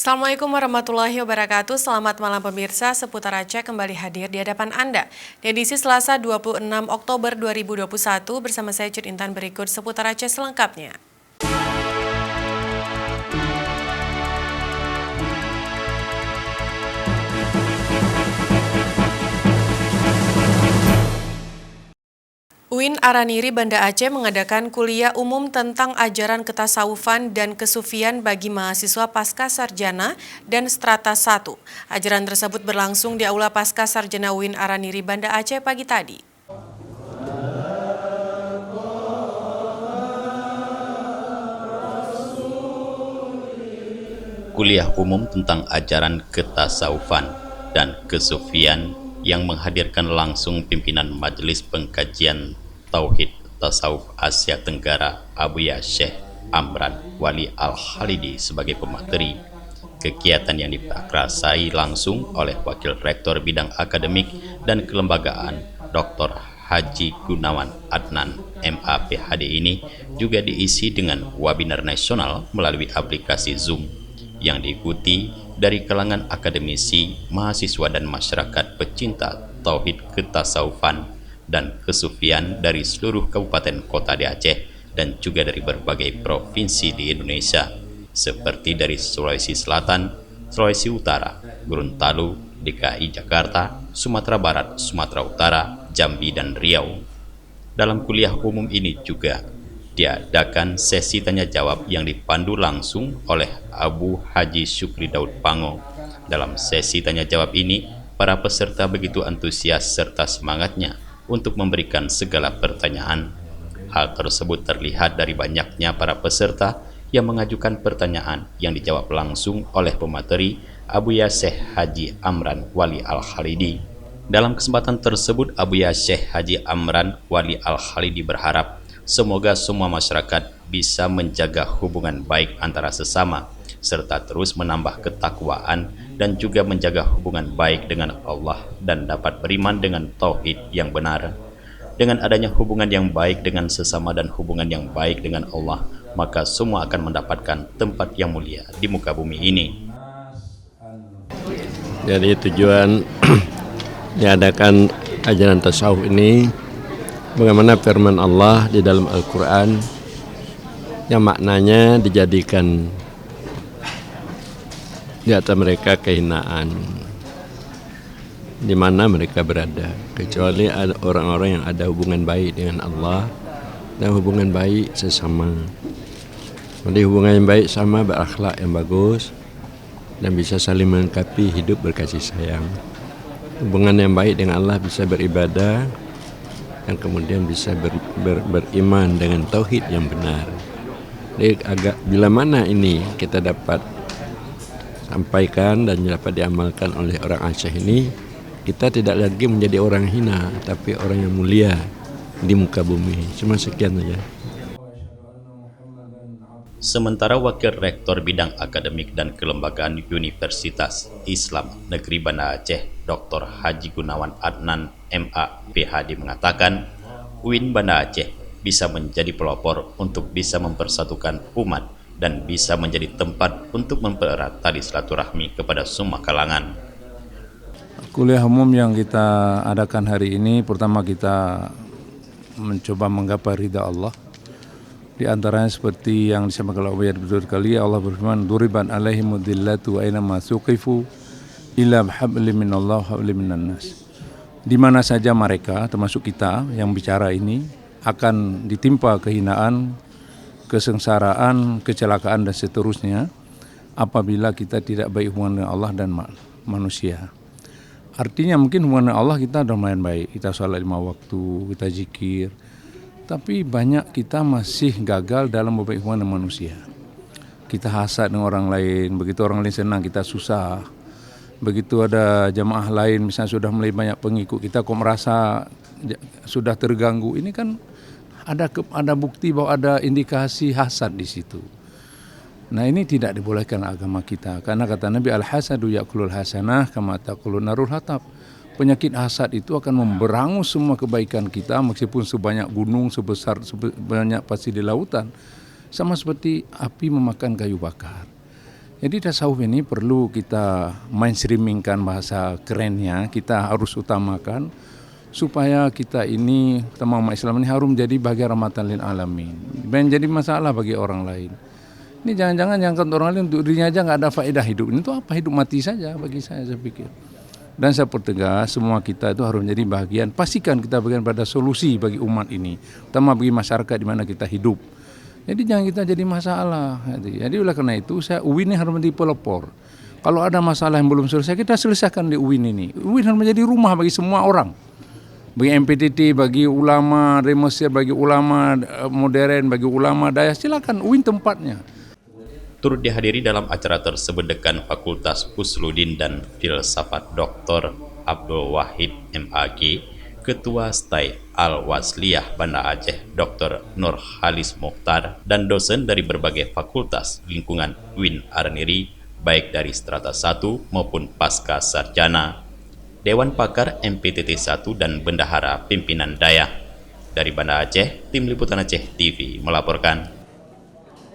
Assalamualaikum warahmatullahi wabarakatuh. Selamat malam pemirsa, Seputar Aceh kembali hadir di hadapan Anda. Di edisi Selasa 26 Oktober 2021 bersama saya Cut Intan, berikut Seputar Aceh selengkapnya. UIN Araniri Banda Aceh mengadakan kuliah umum tentang ajaran ketasawufan dan kesufian bagi mahasiswa pasca sarjana dan strata 1. Ajaran tersebut berlangsung di Aula Pasca Sarjana UIN Araniri Banda Aceh pagi tadi. Kuliah umum tentang ajaran ketasawufan dan kesufian yang menghadirkan langsung pimpinan Majelis Pengkajian Tauhid Tasawuf Asia Tenggara Abuya Syekh Amran Wali Al-Khalidi sebagai pemateri. Kegiatan yang diprakarsai langsung oleh Wakil Rektor Bidang Akademik dan Kelembagaan Dr. Haji Gunawan Adnan MA PhD ini juga diisi dengan webinar nasional melalui aplikasi Zoom yang diikuti dari kalangan akademisi, mahasiswa dan masyarakat pecinta tauhid ketasawufan dan kesufian dari seluruh kabupaten kota di Aceh dan juga dari berbagai provinsi di Indonesia seperti dari Sulawesi Selatan, Sulawesi Utara, Gorontalo, DKI Jakarta, Sumatera Barat, Sumatera Utara, Jambi dan Riau. Dalam kuliah umum ini juga diadakan sesi tanya jawab yang dipandu langsung oleh Abu Haji Syukri Daud Pango. Dalam sesi tanya jawab ini, para peserta begitu antusias serta semangatnya untuk memberikan segala pertanyaan. Hal tersebut terlihat dari banyaknya para peserta yang mengajukan pertanyaan yang dijawab langsung oleh pemateri Abuya Syekh Haji Amran Wali Al-Khalidi. Dalam kesempatan tersebut, Abuya Syekh Haji Amran Wali Al-Khalidi berharap semoga semua masyarakat bisa menjaga hubungan baik antara sesama, serta terus menambah ketakwaan dan juga menjaga hubungan baik dengan Allah dan dapat beriman dengan tauhid yang benar. Dengan adanya hubungan yang baik dengan sesama dan hubungan yang baik dengan Allah, maka semua akan mendapatkan tempat yang mulia di muka bumi ini. Jadi tujuan diadakan ajaran tasawuf ini, bagaimana firman Allah di dalam Al-Quran yang maknanya dijadikan di atas mereka kehinaan di mana mereka berada, kecuali ada orang-orang yang ada hubungan baik dengan Allah dan hubungan baik sesama. Jadi hubungan yang baik sama berakhlak yang bagus dan bisa saling melengkapi hidup berkasih sayang. Hubungan yang baik dengan Allah bisa beribadah dan kemudian bisa beriman dengan tauhid yang benar. Jadi bila mana ini kita dapat sampaikan dan dapat diamalkan oleh orang Aceh ini, kita tidak lagi menjadi orang hina, tapi orang yang mulia di muka bumi. Cuma sekian saja. Sementara Wakil Rektor Bidang Akademik dan Kelembagaan Universitas Islam Negeri Banda Aceh, Dr. Haji Gunawan Adnan MA PhD mengatakan, UIN Banda Aceh bisa menjadi pelopor untuk bisa mempersatukan umat dan bisa menjadi tempat untuk mempererat tali silaturahmi kepada semua kalangan. Kuliah umum yang kita adakan hari ini, pertama kita mencoba menggapai ridha Allah. Di antaranya seperti yang disampaikan oleh Allah berkali, Allah berfirman, "Duriban alaihimud dhillatu wa aina ma suqifu illa bihablin minallah wa hablin minan nas." Di mana saja mereka, termasuk kita yang bicara ini, akan ditimpa kehinaan, kesengsaraan, kecelakaan dan seterusnya apabila kita tidak baik hubungan dengan Allah dan manusia. Artinya mungkin hubungan dengan Allah kita sudah lumayan baik, kita sholat 5 waktu, kita zikir, tapi banyak kita masih gagal dalam memperbaiki hubungan dengan manusia. Kita hasad dengan orang lain, begitu orang lain senang kita susah. Begitu ada jamaah lain misalnya sudah mulai banyak pengikut, kita kok merasa sudah terganggu. Ini kan ada bukti bahwa ada indikasi hasad di situ. Nah, ini tidak dibolehkan agama kita, karena kata Nabi, al-hasadu ya'kulul hasanah kama taqulun narul hatab. Penyakit hasad itu akan memberangus semua kebaikan kita, meskipun sebanyak gunung, sebanyak pasir di lautan, sama seperti api memakan kayu bakar. Jadi tasawuf ini perlu kita mainstreamingkan bahasa kerennya, kita harus utamakan supaya kita ini, terutama umat Islam ini harus menjadi bagian rahmatan lil alamin. Menjadi masalah bagi orang lain. Ini jangan-jangan yang untuk orang lain, untuk dirinya aja nggak ada faedah hidup. Ini tuh apa, hidup mati saja bagi saya pikir. Dan saya pertegas semua kita itu harus menjadi bagian, pastikan kita bagian pada solusi bagi umat ini, terutama bagi masyarakat di mana kita hidup. Jadi jangan kita jadi masalah. Jadi oleh karena itu UIN ini harus menjadi pelopor. Kalau ada masalah yang belum selesai, kita selesaikan di UIN ini. UIN harus menjadi rumah bagi semua orang. Bagi MPTT, bagi ulama dari Mesir, bagi ulama modern, bagi ulama Dayak, silakan UIN tempatnya. Turut dihadiri dalam acara tersebut Dekan Fakultas Usuluddin dan Filsafat Dr. Abdul Wahid MAG, Ketua STAI Al-Wasliyah Banda Aceh Dr. Nur Halis Mokhtar, dan dosen dari berbagai fakultas lingkungan UIN Araniri, baik dari strata 1 maupun pasca sarjana, Dewan Pakar MPTT 1 dan Bendahara Pimpinan Dayak. Dari Banda Aceh, Tim Liputan Aceh TV melaporkan.